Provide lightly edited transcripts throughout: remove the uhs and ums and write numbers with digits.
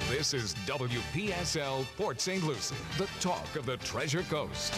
This is WPSL Port St. Lucie, the talk of the Treasure Coast.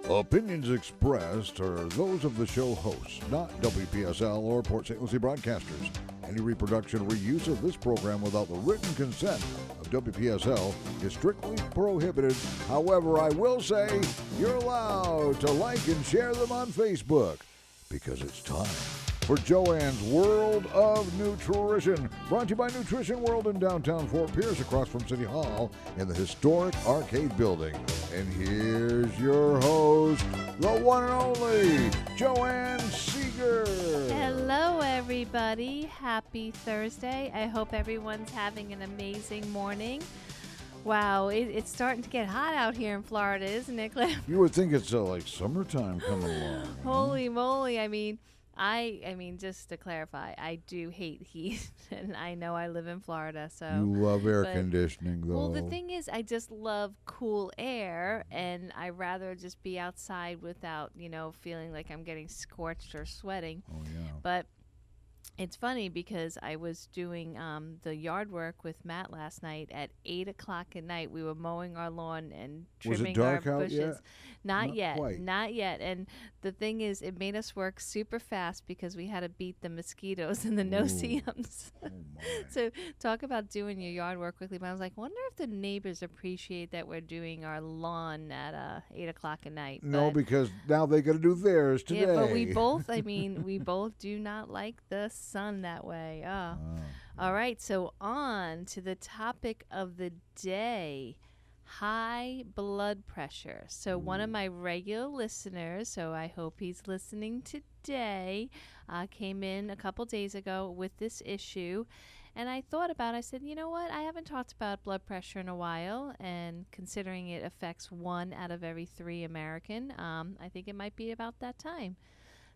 Opinions expressed are those of the show hosts, not WPSL or Port St. Lucie broadcasters. Any reproduction or reuse of this program without the written consent of WPSL is strictly prohibited. However, I will say you're allowed to like and share them on Facebook because it's time for Joanne's World of Nutrition, brought to you by Nutrition World in downtown Fort Pierce, across from City Hall in the historic Arcade Building. And here's your host, the one and only Joanne Seeger. Hello, everybody. Happy Thursday. I hope everyone's having an amazing morning. Wow, it's starting to get hot out here in Florida, isn't it, Cliff? You would think it's like summertime coming along. Holy moly. I mean, just to clarify, I do hate heat, and I know I live in Florida, so. You love air conditioning, though. Well, the thing is, I just love cool air, and I rather just be outside without, feeling like I'm getting scorched or sweating. Oh, yeah. But it's funny because I was doing the yard work with Matt last night at 8 o'clock at night. We were mowing our lawn and trimming our bushes. Yet? Not yet. Quite. Not yet. And the thing is, it made us work super fast because we had to beat the mosquitoes and the no-see-ums. Oh, my. So talk about doing your yard work quickly. But I was like, wonder if the neighbors appreciate that we're doing our lawn at 8 o'clock at night. No, because now they got to do theirs today. Yeah, but we both do not like the sun that way. Oh. All right, so on to the topic of the day, high blood pressure. So one of my regular listeners, so I hope he's listening today, came in a couple days ago with this issue. And I thought about it. I said, you know what? I haven't talked about blood pressure in a while. And considering it affects 1 out of every 3 American, I think it might be about that time.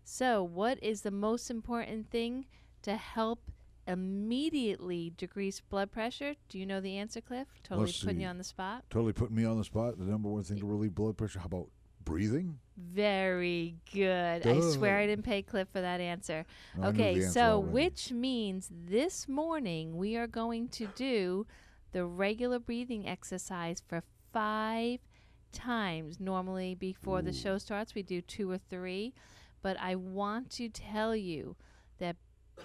So what is the most important thing to help immediately decrease blood pressure? Do you know the answer, Cliff? Totally putting you on the spot. Totally putting me on the spot. The number one thing to relieve blood pressure. How about breathing? Very good. Duh. I swear I didn't pay Cliff for that answer. No, Okay, so which means this morning we are going to do the regular breathing exercise for 5 times. Normally before the show starts, we do 2 or 3. But I want to tell you that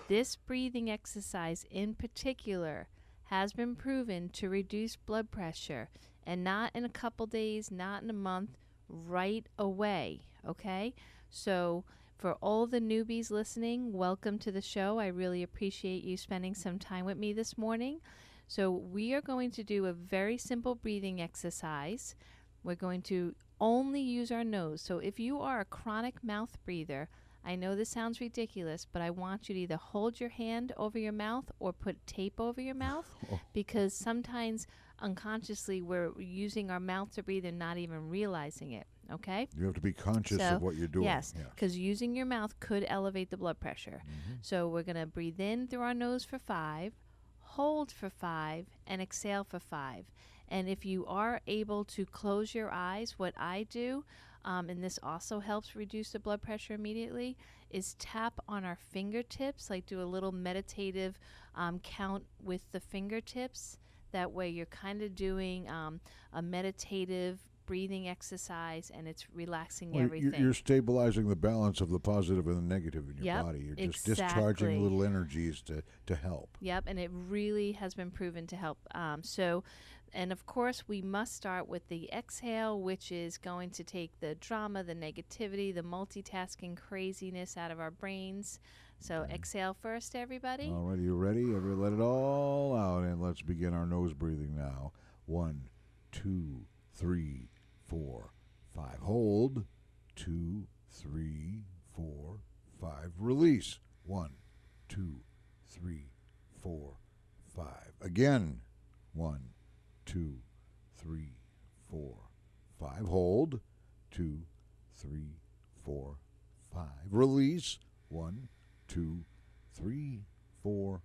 this breathing exercise in particular has been proven to reduce blood pressure, and not in a couple days, not in a month, right away, okay? So for all the newbies listening, welcome to the show. I really appreciate you spending some time with me this morning. So we are going to do a very simple breathing exercise. We're going to only use our nose. So if you are a chronic mouth breather, I know this sounds ridiculous, but I want you to either hold your hand over your mouth or put tape over your mouth because sometimes unconsciously we're using our mouth to breathe and not even realizing it, okay? You have to be conscious of what you're doing. Yes, because using your mouth could elevate the blood pressure. Mm-hmm. So we're going to breathe in through our nose for 5, hold for 5, and exhale for 5. And if you are able to close your eyes, what I do, and this also helps reduce the blood pressure immediately, is tap on our fingertips, like do a little meditative count with the fingertips. That way you're kind of doing a meditative breathing exercise, and it's relaxing everything. You're stabilizing the balance of the positive and the negative in your body. You're just discharging little energies to help. Yep, and it really has been proven to help. And of course, we must start with the exhale, which is going to take the drama, the negativity, the multitasking craziness out of our brains. So exhale first, everybody. All right, you ready? Let it all out, and let's begin our nose breathing now. 1, 2, 3, 4, 5. Hold. 2, 3, 4, 5. Release. 1, 2, 3, 4, 5. Again. 1, 2, 3, 4, 5. Hold. 2, 3, 4, 5. Release. 1, 2, 3, 4,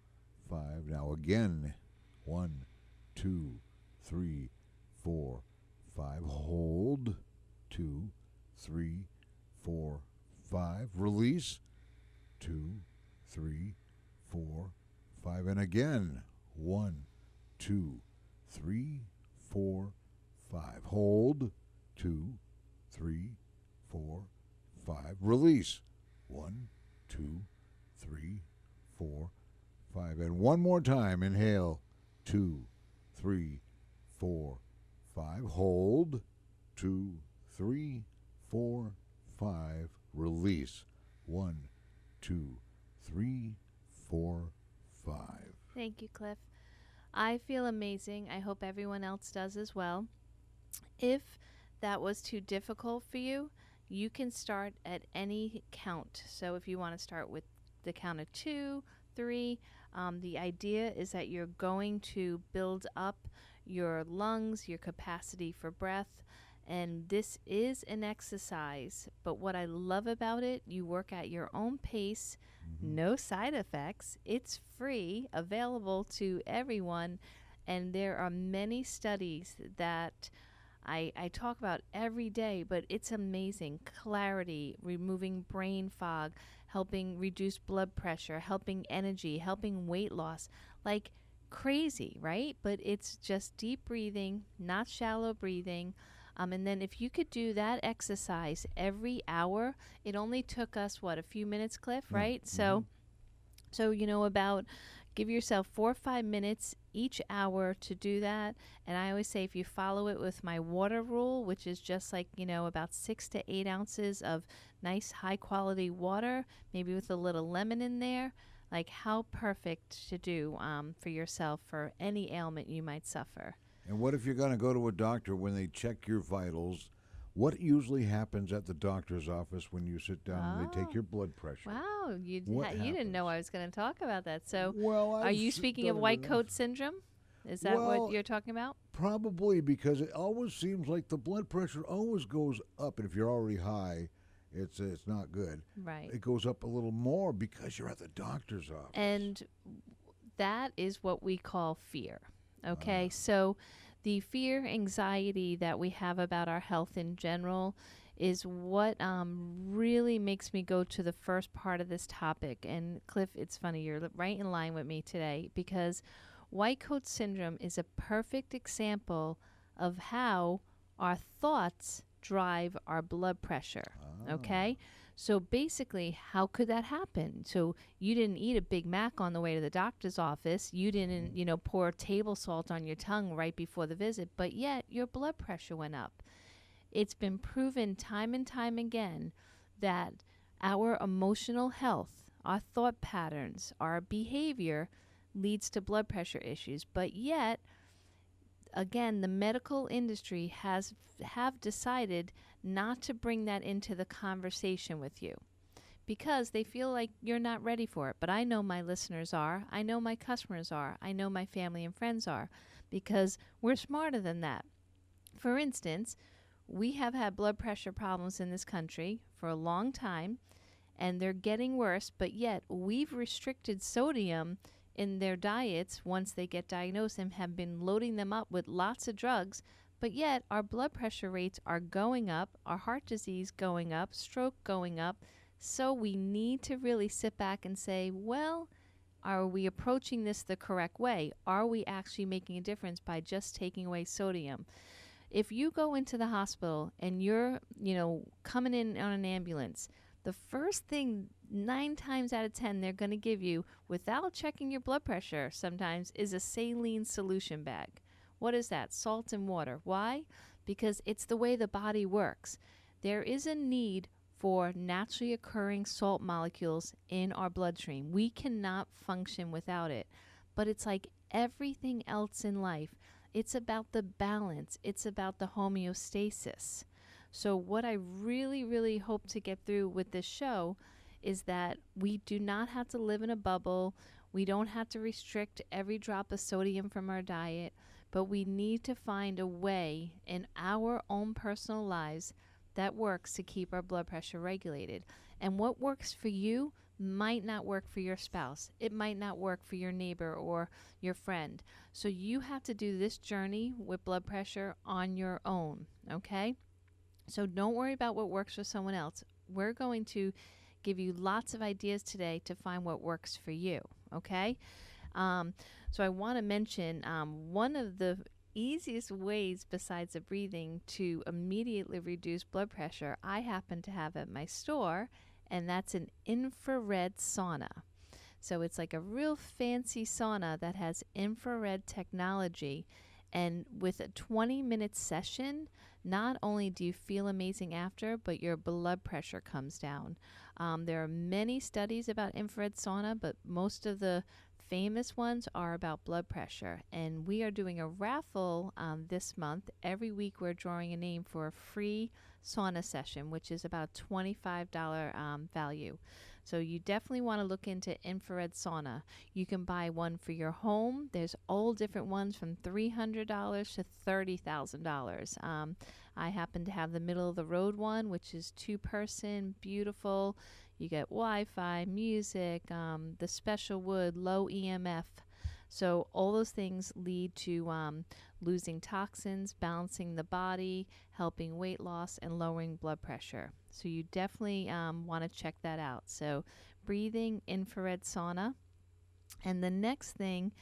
5. Now again. 1, 2, 3, 4, 5. Hold. 2, 3, 4, 5. Release. 2, 3, 4, 5. And again. 1, 2, 3, 4, 5. Hold. 2, 3, 4, 5. Release. 1, 2, 3, 4, 5. And one more time. Inhale. 2, 3, 4, 5. Hold. 2, 3, 4, 5. Release. 1, 2, 3, 4, 5. Thank you, Cliff. I feel amazing. I hope everyone else does as well. If that was too difficult for you, you can start at any count. So if you want to start with the count of 2, 3, the idea is that you're going to build up your lungs, your capacity for breath. And this is an exercise, but what I love about it, you work at your own pace, no side effects. It's free, available to everyone, and there are many studies that I talk about every day, but it's amazing. Clarity, removing brain fog, helping reduce blood pressure, helping energy, helping weight loss, like crazy, right? But it's just deep breathing, not shallow breathing. And then if you could do that exercise every hour, it only took us, a few minutes, Cliff, right? So about give yourself 4 or 5 minutes each hour to do that. And I always say if you follow it with my water rule, which is just like, about 6 to 8 ounces of nice high quality water, maybe with a little lemon in there, like how perfect to do for yourself for any ailment you might suffer. And what if you're going to go to a doctor when they check your vitals? What usually happens at the doctor's office when you sit down and they take your blood pressure? Wow, you didn't know I was going to talk about that. So, well, are you speaking of white coat syndrome? Is that what you're talking about? Probably, because it always seems like the blood pressure always goes up, and if you're already high, it's not good. Right. It goes up a little more because you're at the doctor's office. And that is what we call fear. Okay, so the fear, anxiety that we have about our health in general is what really makes me go to the first part of this topic. And Cliff, it's funny, you're right in line with me today, because white coat syndrome is a perfect example of how our thoughts drive our blood pressure. Okay? So basically, how could that happen? So you didn't eat a Big Mac on the way to the doctor's office. You didn't, pour table salt on your tongue right before the visit, but yet your blood pressure went up. It's been proven time and time again that our emotional health, our thought patterns, our behavior leads to blood pressure issues. But yet, again, the medical industry have decided not to bring that into the conversation with you because they feel like you're not ready for it. But I know my listeners are. I know my customers are. I know my family and friends are, because we're smarter than that. For instance, we have had blood pressure problems in this country for a long time, and they're getting worse, but yet we've restricted sodium in their diets once they get diagnosed and have been loading them up with lots of drugs, but yet our blood pressure rates are going up, our heart disease going up, stroke going up. So we need to really sit back and say, well, are we approaching this the correct way? Are we actually making a difference by just taking away sodium? If you go into the hospital and you're, coming in on an ambulance, the first thing 9 times out of 10 they're going to give you, without checking your blood pressure sometimes, is a saline solution bag. What is that? Salt and water. Why? Because it's the way the body works. There is a need for naturally occurring salt molecules in our bloodstream. We cannot function without it. But it's like everything else in life. It's about the balance. It's about the homeostasis. So what I really, really hope to get through with this show is that we do not have to live in a bubble. We don't have to restrict every drop of sodium from our diet, but we need to find a way in our own personal lives that works to keep our blood pressure regulated. And what works for you might not work for your spouse. It might not work for your neighbor or your friend. So you have to do this journey with blood pressure on your own, okay? So don't worry about what works for someone else. We're going to give you lots of ideas today to find what works for you, okay? So I want to mention one of the easiest ways besides the breathing to immediately reduce blood pressure I happen to have at my store, and that's an infrared sauna. So it's like a real fancy sauna that has infrared technology. And with a 20-minute session, not only do you feel amazing after, but your blood pressure comes down. There are many studies about infrared sauna, but most of the famous ones are about blood pressure. And we are doing a raffle this month. Every week we're drawing a name for a free sauna session, which is about $25 value. So you definitely want to look into infrared sauna. You can buy one for your home. There's all different ones from $300 to $30,000. I happen to have the middle of the road one, which is 2-person, beautiful. You get Wi-Fi, music, the special wood, low EMF. So all those things lead to losing toxins, balancing the body, helping weight loss, and lowering blood pressure. So you definitely want to check that out. So breathing, infrared sauna. And the next thing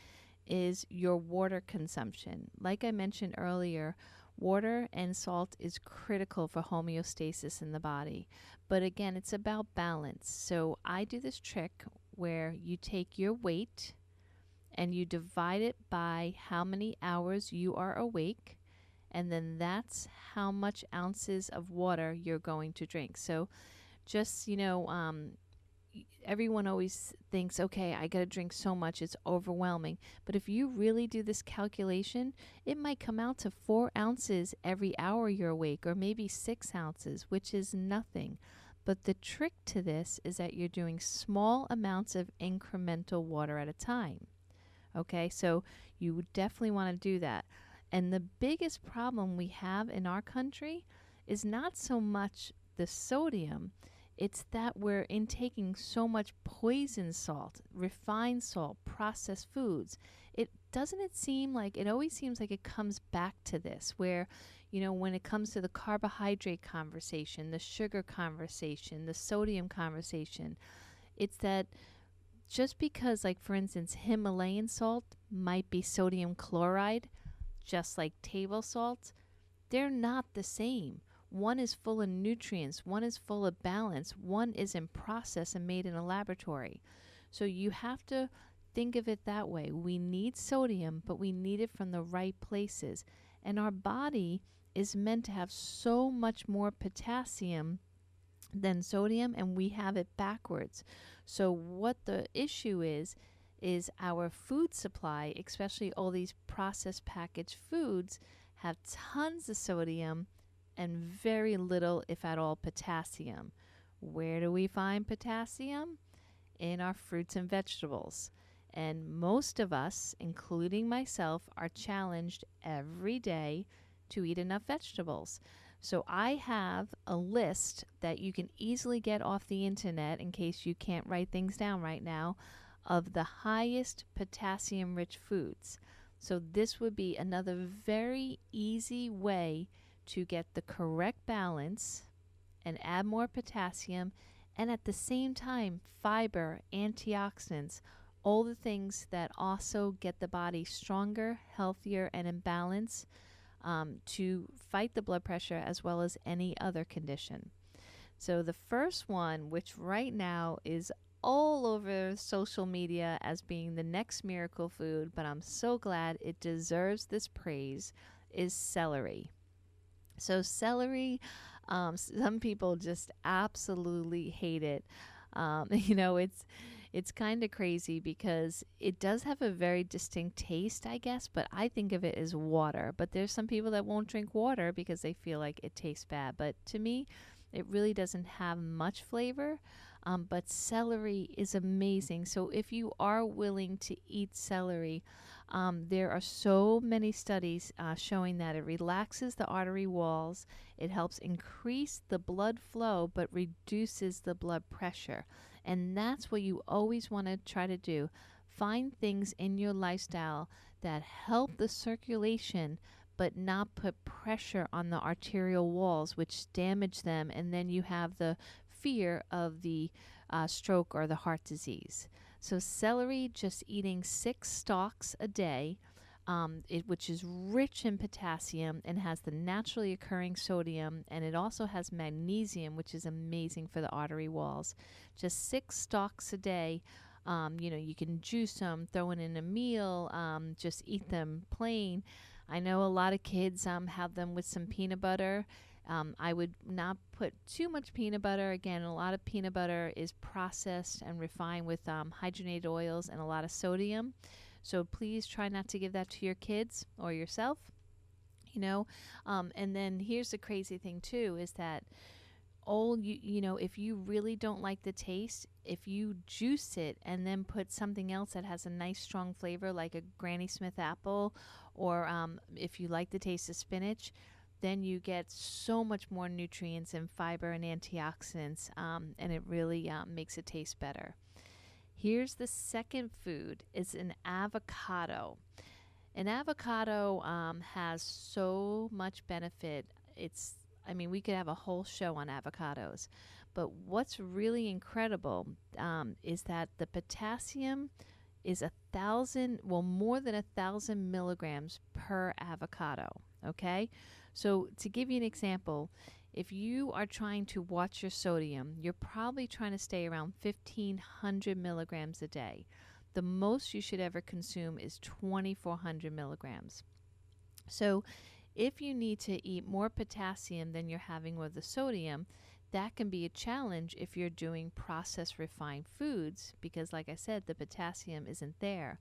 is your water consumption. Like I mentioned earlier, water and salt is critical for homeostasis in the body. But again, it's about balance. So I do this trick where you take your weight and you divide it by how many hours you are awake, and then that's how much ounces of water you're going to drink. So just, everyone always thinks, okay, I got to drink so much, it's overwhelming. But if you really do this calculation, it might come out to 4 ounces every hour you're awake, or maybe 6 ounces, which is nothing. But the trick to this is that you're doing small amounts of incremental water at a time. Okay, so you would definitely want to do that. And the biggest problem we have in our country is not so much the sodium, it's that we're intaking so much poison salt, refined salt, processed foods. It always seems like it comes back to this, where, when it comes to the carbohydrate conversation, the sugar conversation, the sodium conversation, it's that just because, like, for instance, Himalayan salt might be sodium chloride, just like table salt, they're not the same. One is full of nutrients, one is full of balance, one is in process and made in a laboratory. So you have to think of it that way. We need sodium, but we need it from the right places. And our body is meant to have so much more potassium than sodium, and we have it backwards. So what the issue is our food supply, especially all these processed packaged foods, have tons of sodium and very little, if at all, potassium. Where do we find potassium? In our fruits and vegetables. And most of us, including myself, are challenged every day to eat enough vegetables. So I have a list that you can easily get off the internet, in case you can't write things down right now, of the highest potassium-rich foods. So this would be another very easy way to get the correct balance and add more potassium, and at the same time, fiber, antioxidants, all the things that also get the body stronger, healthier, and in balance to fight the blood pressure as well as any other condition. So the first one, which right now is all over social media as being the next miracle food, but I'm so glad it deserves this praise, is celery. So celery, some people just absolutely hate it. It's kind of crazy because it does have a very distinct taste, I guess, but I think of it as water. But there's some people that won't drink water because they feel like it tastes bad. But to me, it really doesn't have much flavor. But celery is amazing. So if you are willing to eat celery, there are so many studies showing that it relaxes the artery walls, it helps increase the blood flow, but reduces the blood pressure. And that's what you always want to try to do. Find things in your lifestyle that help the circulation but not put pressure on the arterial walls, which damage them, and then you have the fear of the stroke or the heart disease. So celery, just eating 6 stalks a day, which is rich in potassium and has the naturally occurring sodium, and it also has magnesium, which is amazing for the artery walls. Just 6 stalks a day. You can juice them, throw it in a meal, just eat them plain. I know a lot of kids have them with some peanut butter. I would not put too much peanut butter. Again, a lot of peanut butter is processed and refined with hydrogenated oils and a lot of sodium. So please try not to give that to your kids or yourself. And then here's the crazy thing too, is that if you really don't like the taste, if you juice it and then put something else that has a nice strong flavor, like a Granny Smith apple, or if you like the taste of spinach, then you get so much more nutrients and fiber and antioxidants, and it really makes it taste better. Here's the second food. It's an avocado. An avocado has so much benefit. We could have a whole show on avocados. But what's really incredible is that the potassium is more than 1,000 milligrams per avocado. Okay? So to give you an example, if you are trying to watch your sodium, you're probably trying to stay around 1,500 milligrams a day. The most you should ever consume is 2,400 milligrams. So if you need to eat more potassium than you're having with the sodium, that can be a challenge if you're doing processed refined foods, because like I said, the potassium isn't there.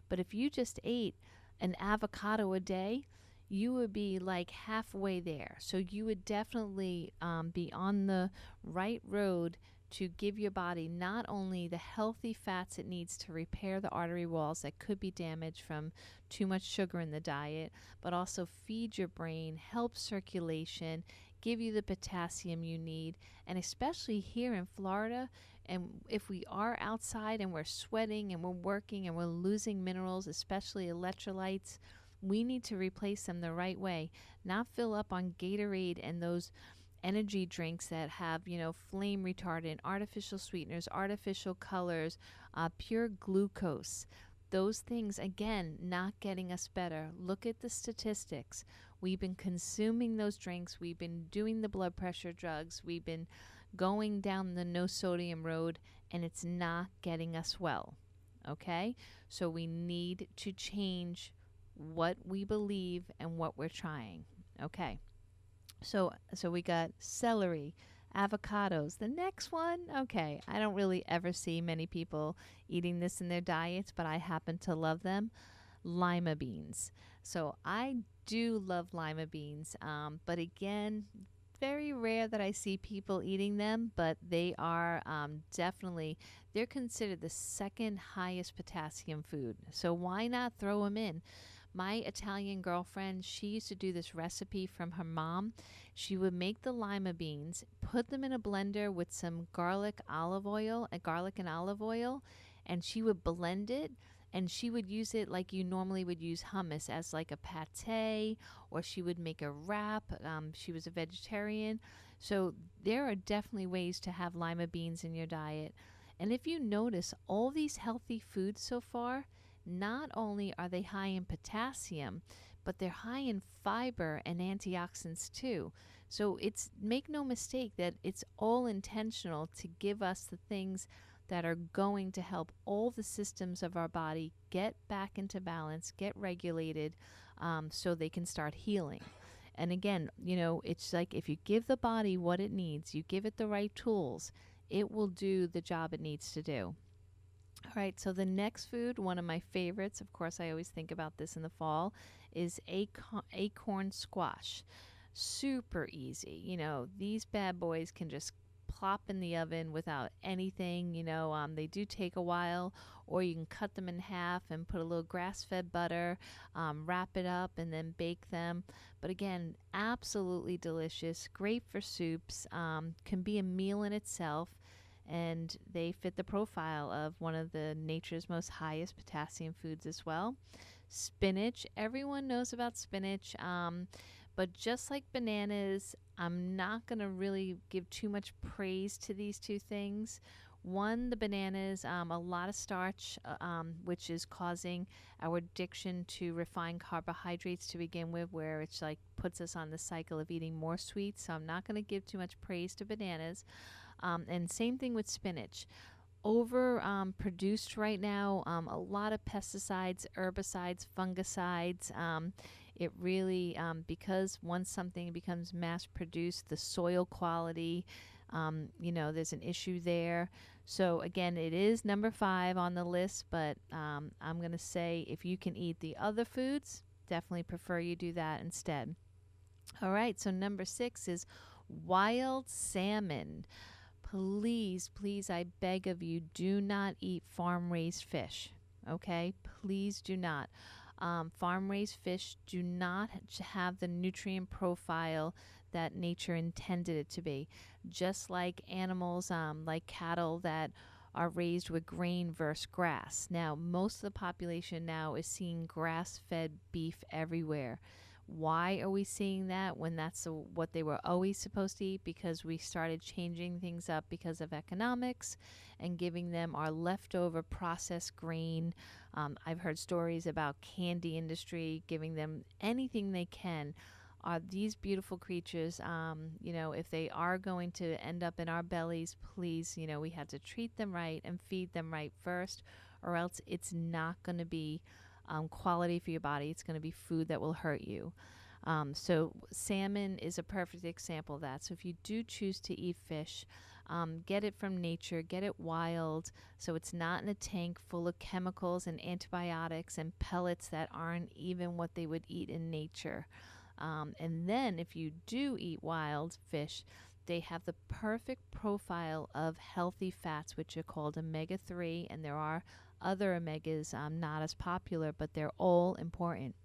But if you just ate an avocado a day, you would be like halfway there. So you would definitely be on the right road to give your body not only the healthy fats it needs to repair the artery walls that could be damaged from too much sugar in the diet, but also feed your brain, help circulation, give you the potassium you need. And especially here in Florida, and if we are outside and we're sweating and we're working and we're losing minerals, especially electrolytes, we need to replace them the right way, not fill up on Gatorade and those energy drinks that have, flame retardant, artificial sweeteners, artificial colors, pure glucose. Those things, again, not getting us better. Look at the statistics. We've been consuming those drinks. We've been doing the blood pressure drugs. We've been going down the no sodium road, and it's not getting us well. Okay? So we need to change what we believe and what we're trying. Okay. So we got celery, avocados. The next one, okay, I don't really ever see many people eating this in their diets, but I happen to love them. Lima beans. So I do love lima beans, but again, very rare that I see people eating them, but they are they're considered the second highest potassium food. So why not throw them in? My Italian girlfriend, she used to do this recipe from her mom. She would make the lima beans, put them in a blender with some garlic and olive oil, and she would blend it, and she would use it like you normally would use hummus, as like a pate, or she would make a wrap. She was a vegetarian. So there are definitely ways to have lima beans in your diet. And if you notice, all these healthy foods so far, not only are they high in potassium, but they're high in fiber and antioxidants too. So make no mistake that it's all intentional to give us the things that are going to help all the systems of our body get back into balance, get regulated, so they can start healing. And again, it's like if you give the body what it needs, you give it the right tools, it will do the job it needs to do. All right, so the next food, one of my favorites, of course I always think about this in the fall, is acorn squash. Super easy. These bad boys can just plop in the oven without anything. They do take a while, or you can cut them in half and put a little grass-fed butter, wrap it up, and then bake them. But again, absolutely delicious, great for soups, can be a meal in itself. and they fit the profile of one of the nature's most highest potassium foods as well. Spinach, everyone knows about spinach, but just like bananas, I'm not going to really give too much praise to these two things. One, the bananas, a lot of starch, which is causing our addiction to refined carbohydrates to begin with, where it's like puts us on the cycle of eating more sweets. So I'm not going to give too much praise to bananas. And same thing with spinach. Produced right now, a lot of pesticides, herbicides, fungicides. It really, because once something becomes mass produced, the soil quality, there's an issue there. So again, it is number 5 on the list, but I'm going to say if you can eat the other foods, definitely prefer you do that instead. All right, so number 6 is wild salmon. Please, please, I beg of you, do not eat farm-raised fish, okay? Please do not. Farm-raised fish do not have the nutrient profile that nature intended it to be. Just like animals, like cattle that are raised with grain versus grass. Now, most of the population now is seeing grass-fed beef everywhere. Why are we seeing that when that's what they were always supposed to eat? Because we started changing things up because of economics and giving them our leftover processed grain. I've heard stories about candy industry giving them anything they can. Are these beautiful creatures, if they are going to end up in our bellies, please, we have to treat them right and feed them right first, or else it's not going to be quality for your body. It's going to be food that will hurt you. So salmon is a perfect example of that. So if you do choose to eat fish, get it from nature, get it wild, so it's not in a tank full of chemicals and antibiotics and pellets that aren't even what they would eat in nature. And then if you do eat wild fish, they have the perfect profile of healthy fats, which are called omega-3, and there are other omegas, not as popular, but they're all important.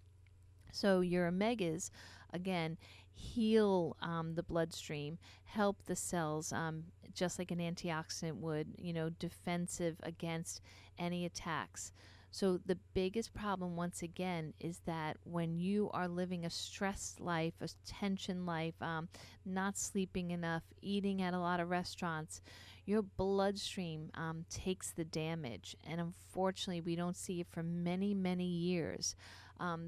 So your omegas, again, heal the bloodstream, help the cells, just like an antioxidant would, defensive against any attacks. So the biggest problem, once again, is that when you are living a stressed life, a tension life, not sleeping enough, eating at a lot of restaurants, your bloodstream takes the damage. And unfortunately, we don't see it for many, many years.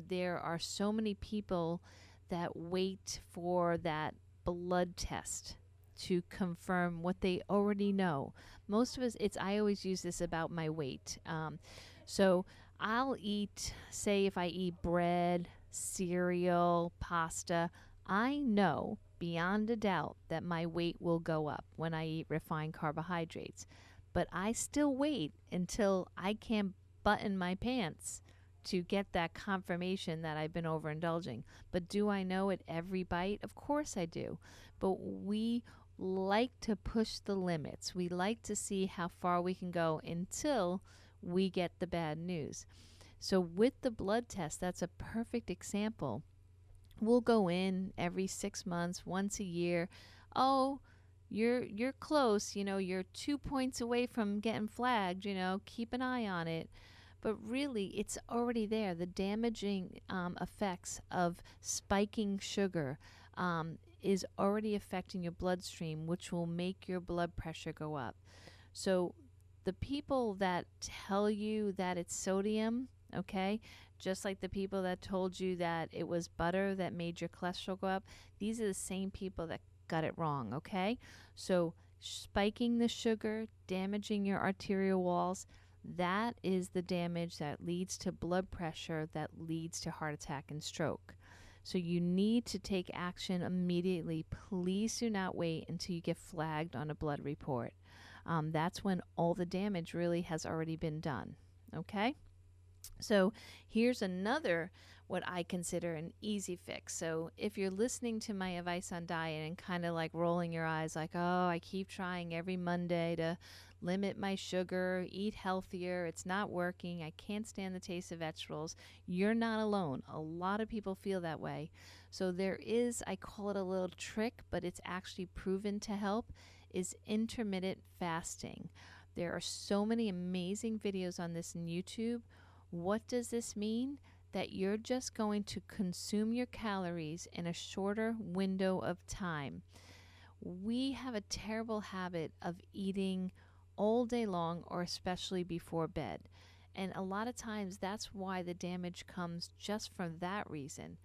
There are so many people that wait for that blood test to confirm what they already know. Most of us, I always use this about my weight. So I'll eat, say if I eat bread, cereal, pasta, I know beyond a doubt that my weight will go up when I eat refined carbohydrates. But I still wait until I can't button my pants to get that confirmation that I've been overindulging. But do I know at every bite? Of course I do. But we like to push the limits. We like to see how far we can go until we get the bad news. So with the blood test, that's a perfect example. We'll go in every 6 months, once a year. Oh, you're close, you're 2 points away from getting flagged, keep an eye on it. But really, it's already there. The damaging effects of spiking sugar is already affecting your bloodstream, which will make your blood pressure go up. So the people that tell you that it's sodium, okay, just like the people that told you that it was butter that made your cholesterol go up, these are the same people that got it wrong, okay? So spiking the sugar, damaging your arterial walls, that is the damage that leads to blood pressure, that leads to heart attack and stroke. So you need to take action immediately. Please do not wait until you get flagged on a blood report. That's when all the damage really has already been done. Okay? So here's another, what I consider an easy fix. So if you're listening to my advice on diet and kind of like rolling your eyes like, oh, I keep trying every Monday to limit my sugar, eat healthier, it's not working, I can't stand the taste of vegetables, you're not alone. A lot of people feel that way. So there is, I call it a little trick, but it's actually proven to help. is intermittent fasting. There are so many amazing videos on this on YouTube. What does this mean? That you're just going to consume your calories in a shorter window of time. We have a terrible habit of eating all day long, or especially before bed. And a lot of times that's why the damage comes just from that reason.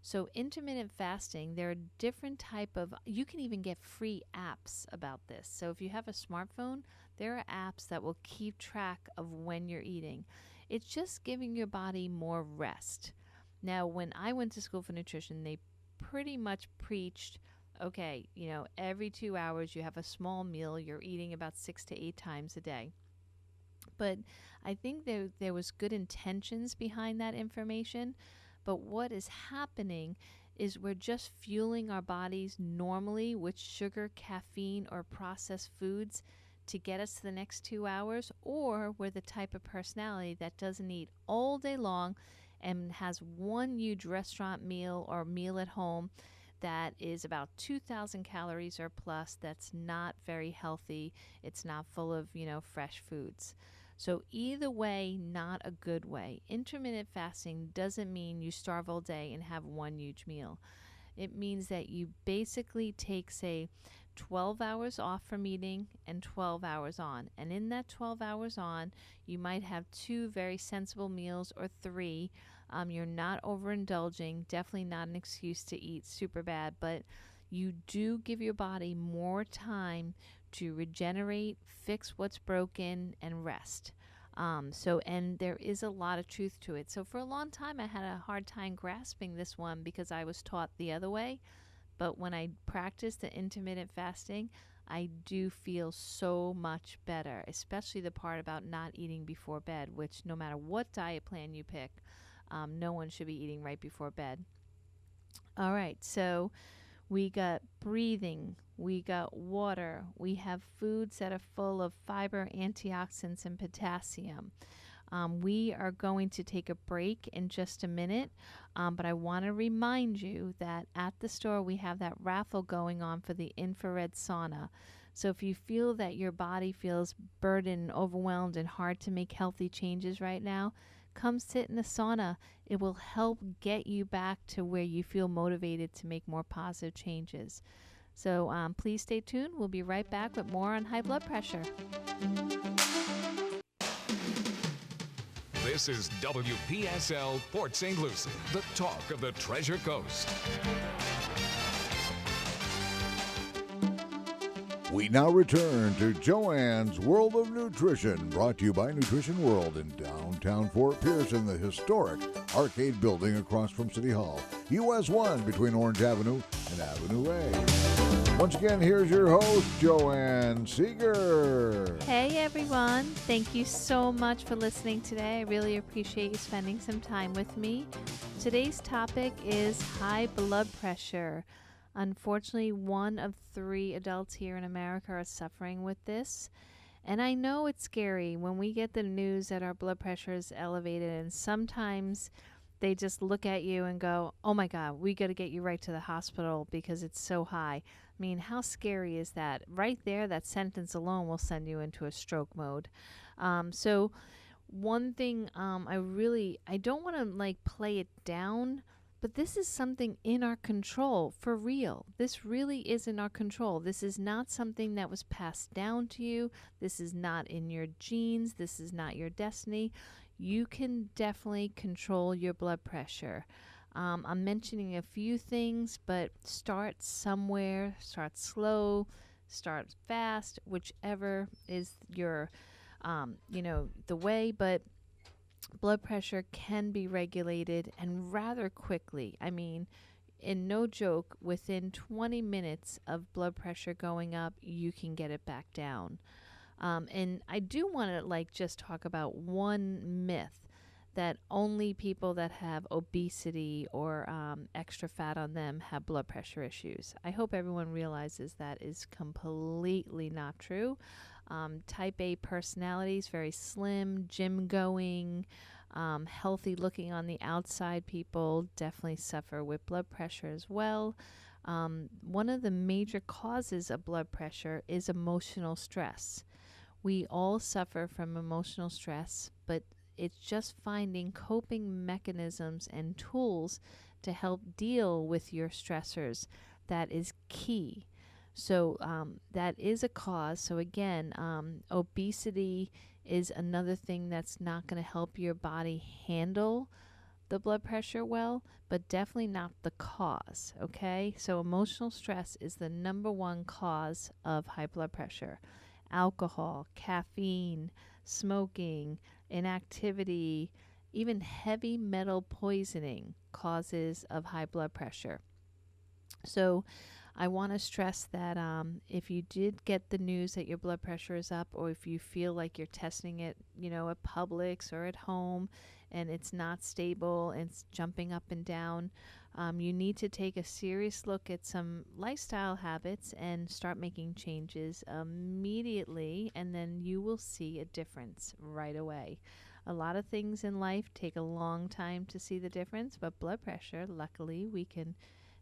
So intermittent fasting, there are different type of, you can even get free apps about this. So if you have a smartphone, there are apps that will keep track of when you're eating. It's just giving your body more rest. Now, when I went to school for nutrition, they pretty much preached, okay, every 2 hours you have a small meal, you're eating about 6 to 8 times a day. But I think there was good intentions behind that information. But what is happening is we're just fueling our bodies normally with sugar, caffeine, or processed foods to get us to the next 2 hours, or we're the type of personality that doesn't eat all day long and has one huge restaurant meal or meal at home that is about 2,000 calories or plus. That's not very healthy. It's not full of, fresh foods. So either way, not a good way. Intermittent fasting doesn't mean you starve all day and have one huge meal. It means that you basically take, say, 12 hours off from eating and 12 hours on. And in that 12 hours on, you might have 2 very sensible meals or 3. You're not overindulging, definitely not an excuse to eat super bad, but you do give your body more time to regenerate, fix what's broken, and rest. And there is a lot of truth to it. So for a long time, I had a hard time grasping this one because I was taught the other way. But when I practice the intermittent fasting, I do feel so much better, especially the part about not eating before bed, which no matter what diet plan you pick, no one should be eating right before bed. All right, so we got breathing, we got water, we have foods that are full of fiber, antioxidants, and potassium. We are going to take a break in just a minute, but I want to remind you that at the store we have that raffle going on for the infrared sauna. So if you feel that your body feels burdened, overwhelmed, and hard to make healthy changes right now, come sit in the sauna. It will help get you back to where you feel motivated to make more positive changes. So please stay tuned. We'll be right back with more on high blood pressure. This is WPSL Port St. Lucie, the talk of the Treasure Coast. We now return to Joanne's World of Nutrition, brought to you by Nutrition World in downtown Fort Pierce in the historic arcade building across from City Hall, US 1 between Orange Avenue and Avenue A. Once again, here's your host, Joanne Seeger. Hey everyone, thank you so much for listening today. I really appreciate you spending some time with me. Today's topic is high blood pressure. Unfortunately, 1 of 3 adults here in America are suffering with this. And I know it's scary when we get the news that our blood pressure is elevated, and sometimes they just look at you and go, oh my God, we got to get you right to the hospital because it's so high. I mean, how scary is that? Right there, that sentence alone will send you into a stroke mode. So one thing I don't want to play it down, but this is something in our control, for real. This really is in our control. This is not something that was passed down to you. This is not in your genes. This is not your destiny. You can definitely control your blood pressure. I'm mentioning a few things, but start somewhere. Start slow, start fast, whichever is your, the way. But blood pressure can be regulated, and rather quickly. I mean, in no joke, within 20 minutes of blood pressure going up, you can get it back down. And I do want to just talk about one myth, that only people that have obesity or extra fat on them have blood pressure issues. I hope everyone realizes that is completely not true. Type A personalities, very slim, gym going, healthy looking on the outside people definitely suffer with blood pressure as well. One of the major causes of blood pressure is emotional stress. We all suffer from emotional stress, but it's just finding coping mechanisms and tools to help deal with your stressors that is key. So that is a cause. So again, obesity is another thing that's not going to help your body handle the blood pressure well, but definitely not the cause. Okay, so emotional stress is the number one cause of high blood pressure. Alcohol, caffeine, smoking, inactivity, even heavy metal poisoning causes of high blood pressure. So I want to stress that if you did get the news that your blood pressure is up, or if you feel like you're testing it, at Publix or at home, and it's not stable and it's jumping up and down, you need to take a serious look at some lifestyle habits and start making changes immediately, and then you will see a difference right away. A lot of things in life take a long time to see the difference, but blood pressure, luckily, we can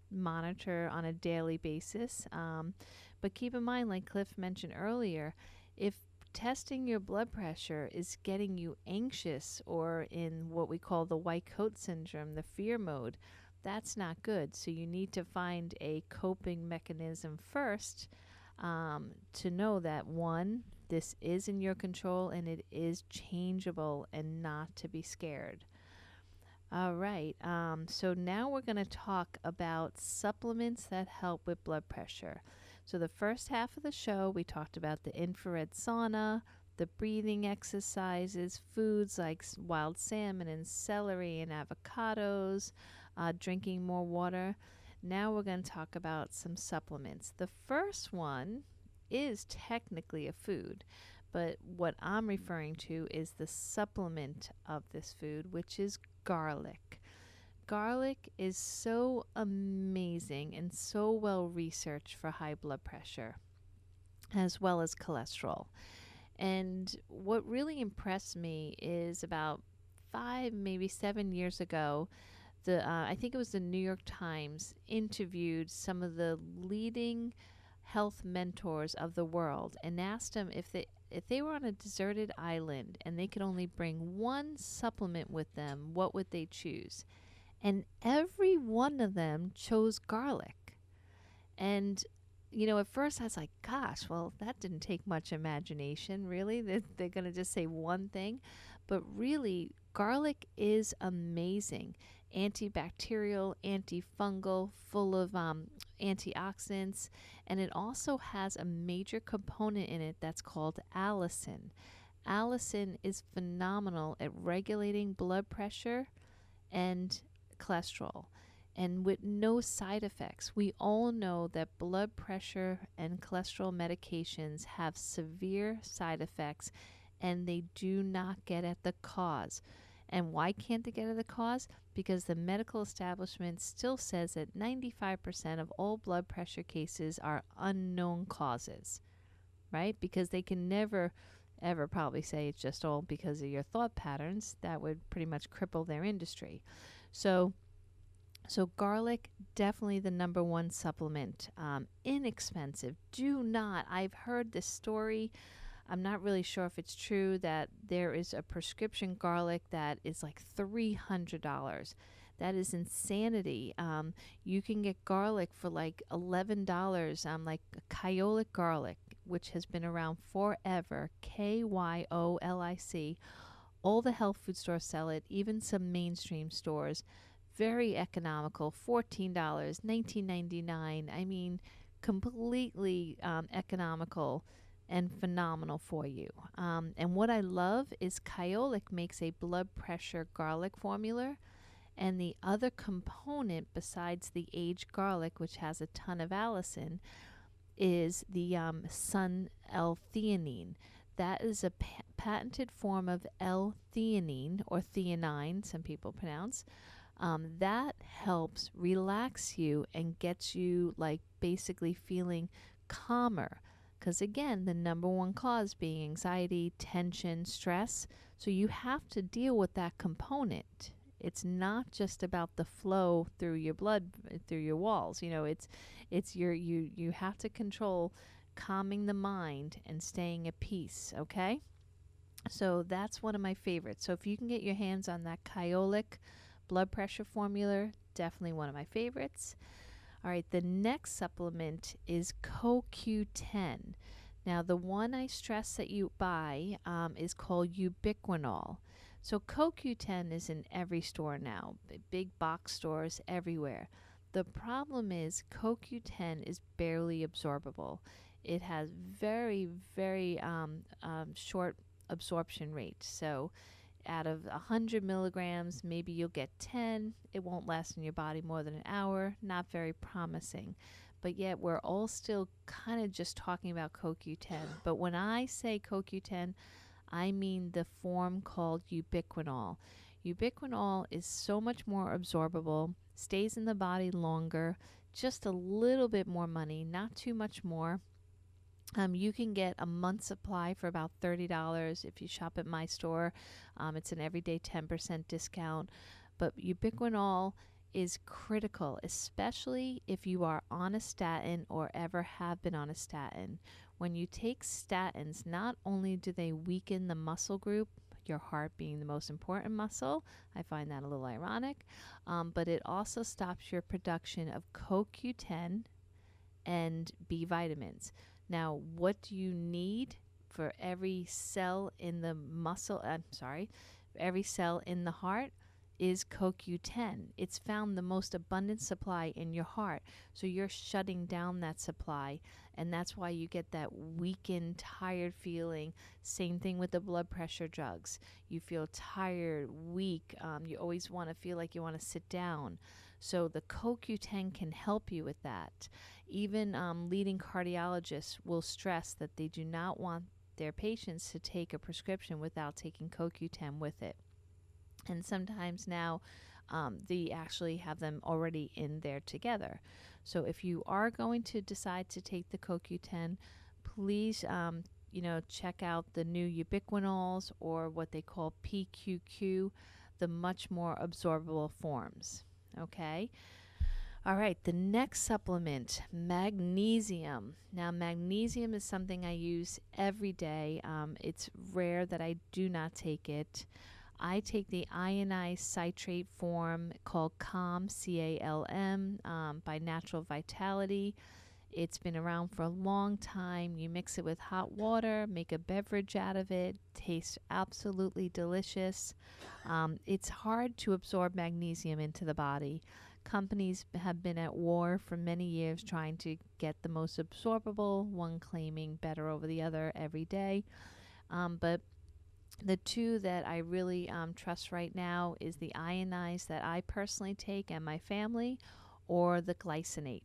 monitor on a daily basis. But keep in mind, like Cliff mentioned earlier, if testing your blood pressure is getting you anxious or in what we call the white coat syndrome, the fear mode, that's not good. So you need to find a coping mechanism first to know that, one, this is in your control and it is changeable, and not to be scared. All right. So now we're going to talk about supplements that help with blood pressure. So the first half of the show, we talked about the infrared sauna, the breathing exercises, foods like wild salmon and celery and avocados, drinking more water. Now we're going to talk about some supplements. The first one is technically a food, but what I'm referring to is the supplement of this food, which is garlic. Garlic is so amazing and so well researched for high blood pressure as well as cholesterol. And what really impressed me is about 5, maybe 7 years ago, I think it was the New York Times interviewed some of the leading health mentors of the world and asked them if they were on a deserted island and they could only bring one supplement with them, what would they choose? And every one of them chose garlic. And, at first I was like, gosh, well, that didn't take much imagination, really. They're going to just say one thing. But really, garlic is amazing. Antibacterial, antifungal, full of antioxidants, and it also has a major component in it that's called allicin. Allicin is phenomenal at regulating blood pressure and cholesterol, and with no side effects. We all know that blood pressure and cholesterol medications have severe side effects, and they do not get at the cause. And why can't they get at the cause? Because the medical establishment still says that 95% of all blood pressure cases are unknown causes, right? Because they can never, ever probably say it's just all because of your thought patterns. That would pretty much cripple their industry. So garlic, definitely the number one supplement. Inexpensive. I've heard this story. I'm not really sure if it's true that there is a prescription garlic that is like $300. That is insanity. You can get garlic for like $11, like Kyolic garlic, which has been around forever, Kyolic. All the health food stores sell it, even some mainstream stores. Very economical, $14, $19.99. I mean, completely economical and phenomenal for you. And what I love is Kyolic makes a blood pressure garlic formula, and the other component besides the aged garlic, which has a ton of allicin, is the sun-L-theanine. That is a patented form of L-theanine, or theanine, some people pronounce. That helps relax you and gets you like basically feeling calmer. Because again, the number one cause being anxiety, tension, stress. So you have to deal with that component. It's not just about the flow through your blood, through your walls. You have to control calming the mind and staying at peace, okay? So that's one of my favorites. So if you can get your hands on that Kyolic blood pressure formula, definitely one of my favorites. All right, the next supplement is CoQ10. Now, the one I stress that you buy is called ubiquinol. So CoQ10 is in every store now, big box stores everywhere. The problem is CoQ10 is barely absorbable. It has very, very short absorption rate. So out of 100 milligrams, maybe you'll get 10. It won't last in your body more than an hour. Not very promising. But yet we're all still kind of just talking about CoQ10. But when I say CoQ10, I mean the form called ubiquinol. Ubiquinol is so much more absorbable, stays in the body longer, just a little bit more money, not too much more. You can get a month's supply for about $30 if you shop at my store. It's an everyday 10% discount. But ubiquinol is critical, especially if you are on a statin or ever have been on a statin. When you take statins, not only do they weaken the muscle group, your heart being the most important muscle, I find that a little ironic, but it also stops your production of CoQ10 and B vitamins. Now, what do you need for every cell in the every cell in the heart is CoQ10. It's found the most abundant supply in your heart. So you're shutting down that supply, and that's why you get that weakened, tired feeling. Same thing with the blood pressure drugs. You feel tired, weak. You always want to feel like you want to sit down. So the CoQ10 can help you with that. Even leading cardiologists will stress that they do not want their patients to take a prescription without taking CoQ10 with it. And sometimes now they actually have them already in there together. So if you are going to decide to take the CoQ10, please check out the new ubiquinols, or what they call PQQ, the much more absorbable forms. Okay. All right, the next supplement, magnesium. Now, magnesium is something I use every day. It's rare that I do not take it. I take the ionized citrate form called CALM, C-A-L-M, by Natural Vitality. It's been around for a long time. You mix it with hot water, make a beverage out of it. Tastes absolutely delicious. It's hard to absorb magnesium into the body. Companies have been at war for many years trying to get the most absorbable, one claiming better over the other every day. But the two that I really trust right now is the ionized that I personally take and my family, or the glycinate.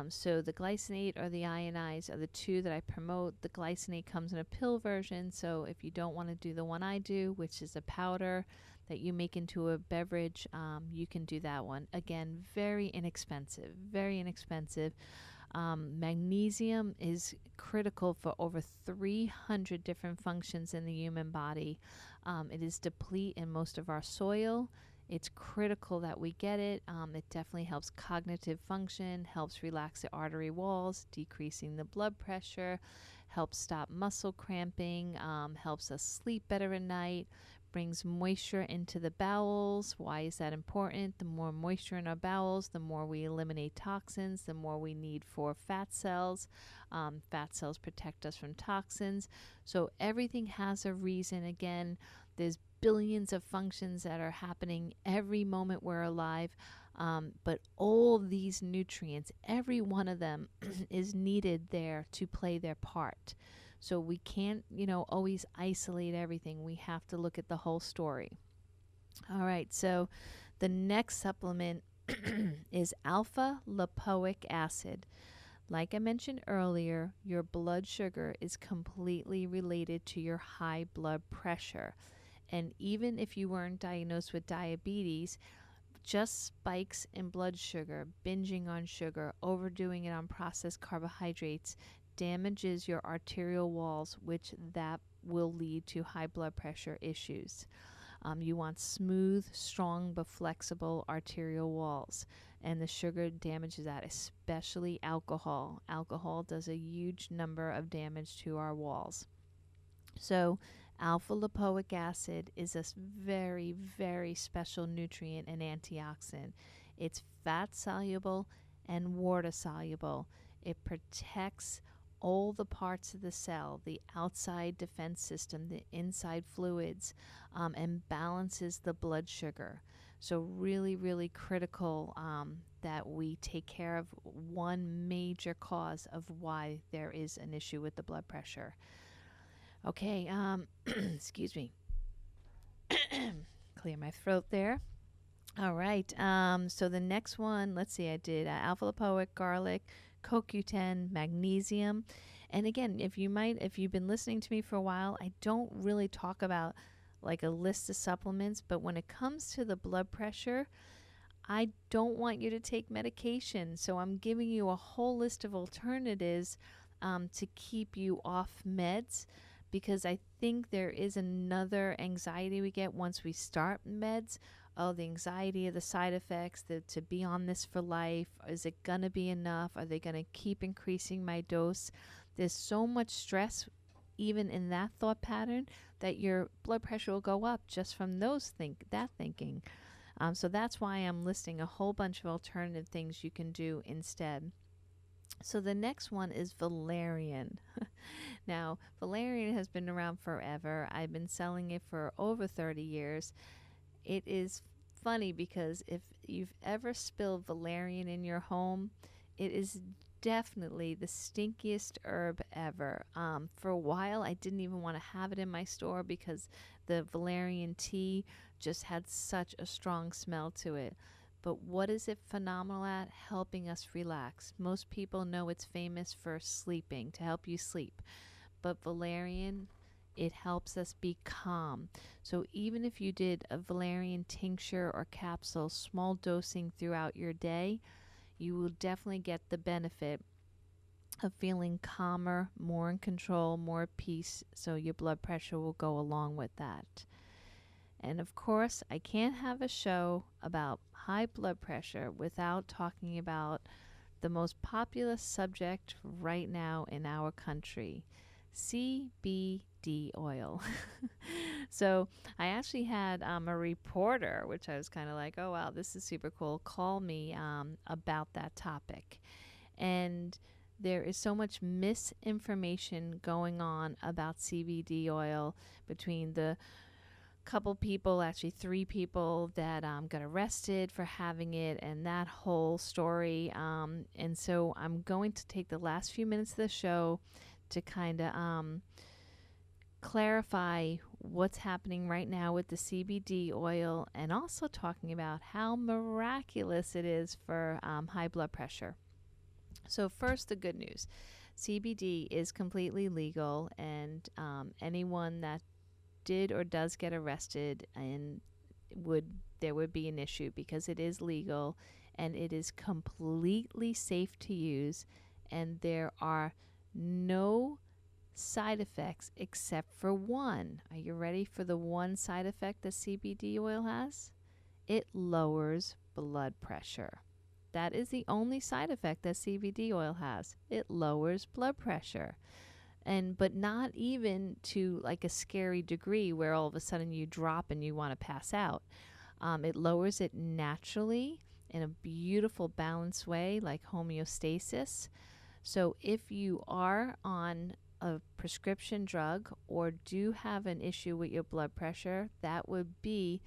So the glycinate or the ionized are the two that I promote. The glycinate comes in a pill version, so if you don't want to do the one I do, which is a powder that you make into a beverage, you can do that one. Again, very inexpensive, very inexpensive. Magnesium is critical for over 300 different functions in the human body. It is deplete in most of our soil. It's critical that we get it. It definitely helps cognitive function, helps relax the artery walls, decreasing the blood pressure, helps stop muscle cramping, helps us sleep better at night, brings moisture into the bowels. Why is that important? The more moisture in our bowels, the more we eliminate toxins, the more we need for fat cells. Fat cells protect us from toxins. So everything has a reason. Again, there's billions of functions that are happening every moment we're alive. But all these nutrients, every one of them is needed there to play their part. So we can't, always isolate everything. We have to look at the whole story. All right, so the next supplement is alpha lipoic acid. Like I mentioned earlier, your blood sugar is completely related to your high blood pressure. And even if you weren't diagnosed with diabetes, just spikes in blood sugar, binging on sugar, overdoing it on processed carbohydrates damages your arterial walls, which that will lead to high blood pressure issues. You want smooth, strong, but flexible arterial walls. And the sugar damages that, especially alcohol. Alcohol does a huge number of damage to our walls. So alpha lipoic acid is a very, very special nutrient and antioxidant. It's fat soluble and water soluble. It protects all the parts of the cell, the outside defense system, the inside fluids, and balances the blood sugar. So really, really critical that we take care of one major cause of why there is an issue with the blood pressure. Okay, excuse me. Clear my throat there. All right, so the next one, let's see, I did alpha lipoic, garlic, CoQ10, magnesium. And again, if you've been listening to me for a while, I don't really talk about like a list of supplements, but when it comes to the blood pressure, I don't want you to take medication. So I'm giving you a whole list of alternatives to keep you off meds, because I think there is another anxiety we get once we start meds. Oh, the anxiety of the side effects, to be on this for life. Is it going to be enough? Are they going to keep increasing my dose? There's so much stress even in that thought pattern that your blood pressure will go up just from that thinking. So that's why I'm listing a whole bunch of alternative things you can do instead. So the next one is valerian. Now, valerian has been around forever. I've been selling it for over 30 years. It is funny because if you've ever spilled valerian in your home, it is definitely the stinkiest herb ever. For a while, I didn't even want to have it in my store because the valerian tea just had such a strong smell to it. But what is it phenomenal at? Helping us relax. Most people know it's famous for sleeping, to help you sleep. But valerian, it helps us be calm. So even if you did a valerian tincture or capsule, small dosing throughout your day, you will definitely get the benefit of feeling calmer, more in control, more at peace. So your blood pressure will go along with that. And of course, I can't have a show about high blood pressure without talking about the most popular subject right now in our country, CBD oil. So I actually had a reporter, which I was kind of like, oh, wow, this is super cool, call me about that topic. And there is so much misinformation going on about CBD oil between the couple people, actually 3 people that got arrested for having it, and that whole story. And so I'm going to take the last few minutes of the show to kind of clarify what's happening right now with the CBD oil, and also talking about how miraculous it is for high blood pressure. So first, the good news. CBD is completely legal, and anyone that did or does get arrested and there would be an issue, because it is legal and it is completely safe to use, and there are no side effects except for one. Are you ready for the one side effect that CBD oil has? It lowers blood pressure. That is the only side effect that CBD oil has. It lowers blood pressure. But not even to like a scary degree where all of a sudden you drop and you want to pass out. It lowers it naturally in a beautiful balanced way, like homeostasis. So if you are on a prescription drug or do have an issue with your blood pressure, that would be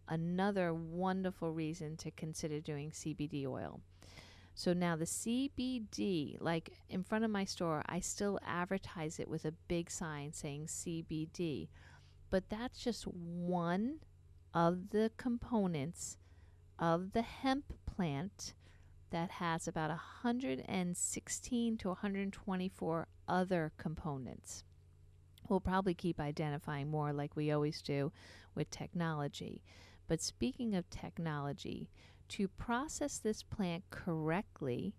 another wonderful reason to consider doing CBD oil. So now the CBD, like in front of my store, I still advertise it with a big sign saying CBD. But that's just one of the components of the hemp plant that has about 116 to 124 other components. We'll probably keep identifying more like we always do with technology. But speaking of technology, to process this plant correctly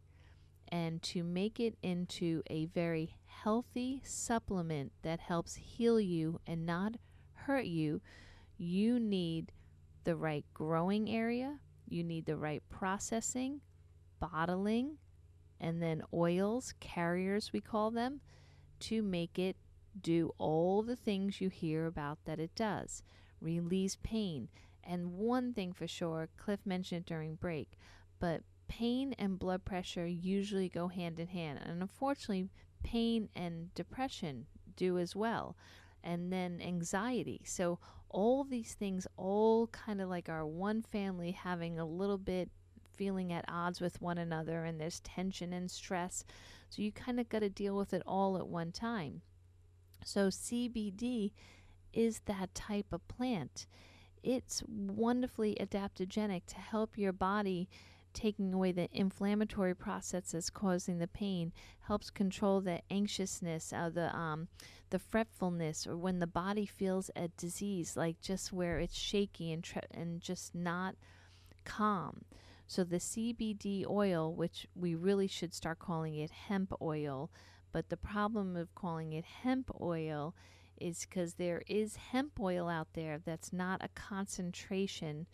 and to make it into a very healthy supplement that helps heal you and not hurt you, you need the right growing area, you need the right processing, bottling, and then oils, carriers we call them, to make it do all the things you hear about that it does. Release pain. And one thing for sure, Cliff mentioned it during break, but pain and blood pressure usually go hand in hand. And unfortunately, pain and depression do as well. And then anxiety. So all these things all kind of like are one family having a little bit feeling at odds with one another, and there's tension and stress. So you kind of got to deal with it all at one time. So CBD is that type of plant. It's wonderfully adaptogenic to help your body taking away the inflammatory process that's causing the pain, helps control the anxiousness, the fretfulness, or when the body feels a disease, like just where it's shaky and just not calm. So the CBD oil, which we really should start calling it hemp oil, but the problem of calling it hemp oil is because there is hemp oil out there that's not a concentration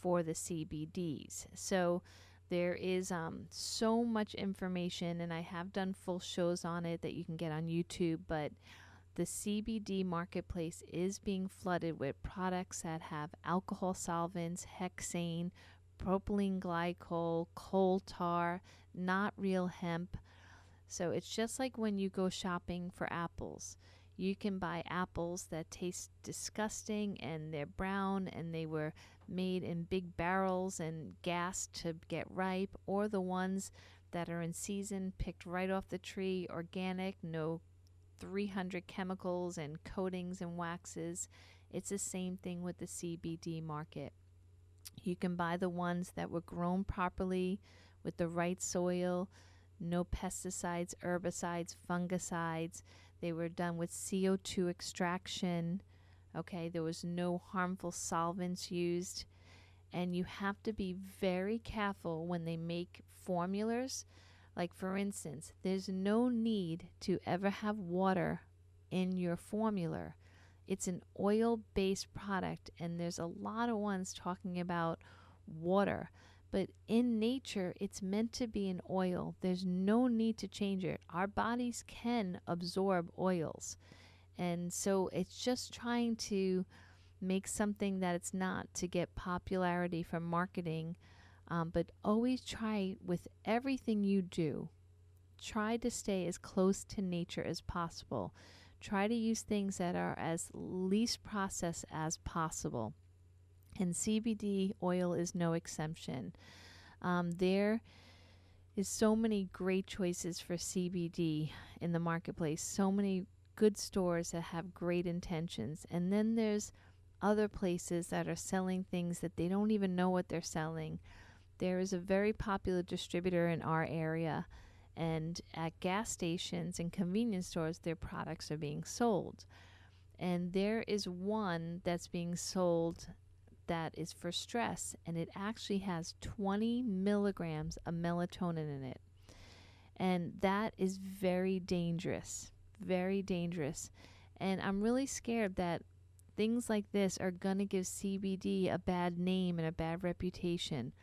for the CBDs. So there is so much information, and I have done full shows on it that you can get on YouTube, but the CBD marketplace is being flooded with products that have alcohol solvents, hexane, propylene glycol, coal tar, not real hemp. So it's just like when you go shopping for apples. You can buy apples that taste disgusting and they're brown and they were made in big barrels and gassed to get ripe, or the ones that are in season, picked right off the tree, organic, no 300 chemicals and coatings and waxes. It's the same thing with the CBD market. You can buy the ones that were grown properly with the right soil, no pesticides, herbicides, fungicides. They were done with CO2 extraction. Okay, there was no harmful solvents used. And you have to be very careful when they make formulas. Like, for instance, there's no need to ever have water in your formula. It's an oil-based product, and there's a lot of ones talking about water. But in nature, it's meant to be an oil. There's no need to change it. Our bodies can absorb oils. And so it's just trying to make something that it's not to get popularity from marketing. But always try with everything you do, try to stay as close to nature as possible. Try to use things that are as least processed as possible. And CBD oil is no exception. There is so many great choices for CBD in the marketplace, so many good stores that have great intentions. And then there's other places that are selling things that they don't even know what they're selling. There is a very popular distributor in our area, and at gas stations and convenience stores, their products are being sold. And there is one that's being sold that is for stress, and it actually has 20 milligrams of melatonin in it. And that is very dangerous, very dangerous. And I'm really scared that things like this are going to give CBD a bad name and a bad reputation.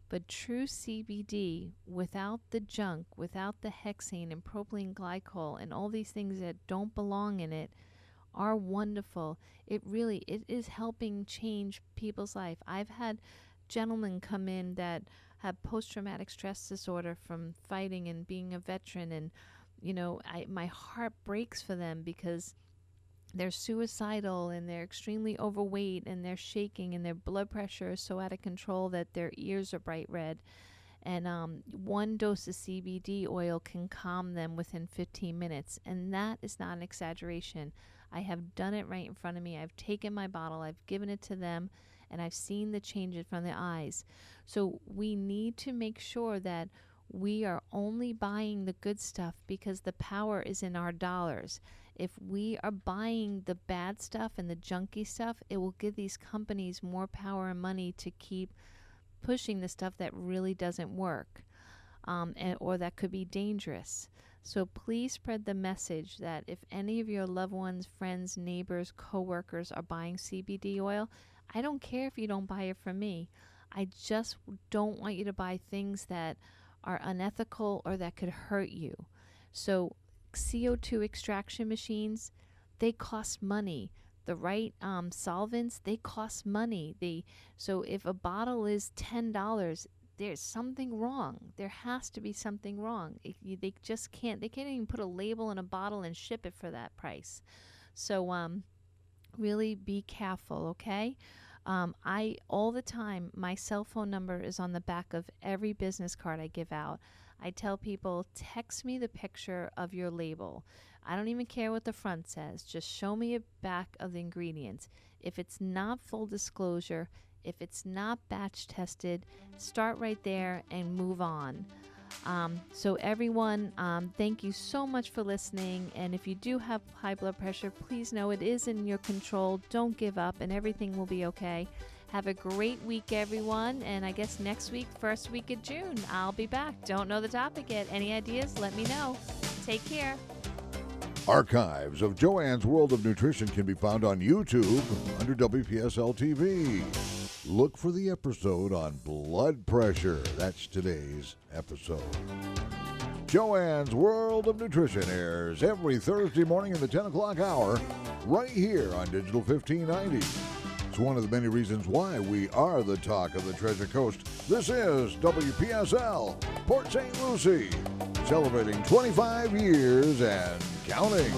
But true CBD, without the junk, without the hexane and propylene glycol and all these things that don't belong in it, are wonderful. It is helping change people's life. I've had gentlemen come in that have post-traumatic stress disorder from fighting and being a veteran, and my heart breaks for them because they're suicidal and they're extremely overweight and they're shaking and their blood pressure is so out of control that their ears are bright red. And one dose of CBD oil can calm them within 15 minutes. And that is not an exaggeration. I have done it right in front of me. I've taken my bottle, I've given it to them, and I've seen the changes from their eyes. So we need to make sure that we are only buying the good stuff because the power is in our dollars. If we are buying the bad stuff and the junky stuff, it will give these companies more power and money to keep pushing the stuff that really doesn't work, or that could be dangerous. So please spread the message that if any of your loved ones, friends, neighbors, coworkers are buying CBD oil, I don't care if you don't buy it from me. I just don't want you to buy things that are unethical or that could hurt you. So CO2 extraction machines, they cost money. The right solvents, they cost money. So if a bottle is $10, there's something wrong. There has to be something wrong. They just can't. They can't even put a label on a bottle and ship it for that price. So really be careful, okay? I all the time, my cell phone number is on the back of every business card I give out. I tell people, text me the picture of your label. I don't even care what the front says. Just show me a back of the ingredients. If it's not full disclosure, if it's not batch tested, start right there and move on. So everyone, thank you so much for listening. And if you do have high blood pressure, please know it is in your control. Don't give up and everything will be okay. Have a great week, everyone. And I guess next week, first week of June, I'll be back. Don't know the topic yet. Any ideas? Let me know. Take care. Archives of Joanne's World of Nutrition can be found on YouTube under WPSL TV. Look for the episode on blood pressure. That's today's episode. Joanne's World of Nutrition airs every Thursday morning in the 10 o'clock hour right here on Digital 1590. It's one of the many reasons why we are the talk of the Treasure Coast. This is WPSL, Port St. Lucie, celebrating 25 years and counting.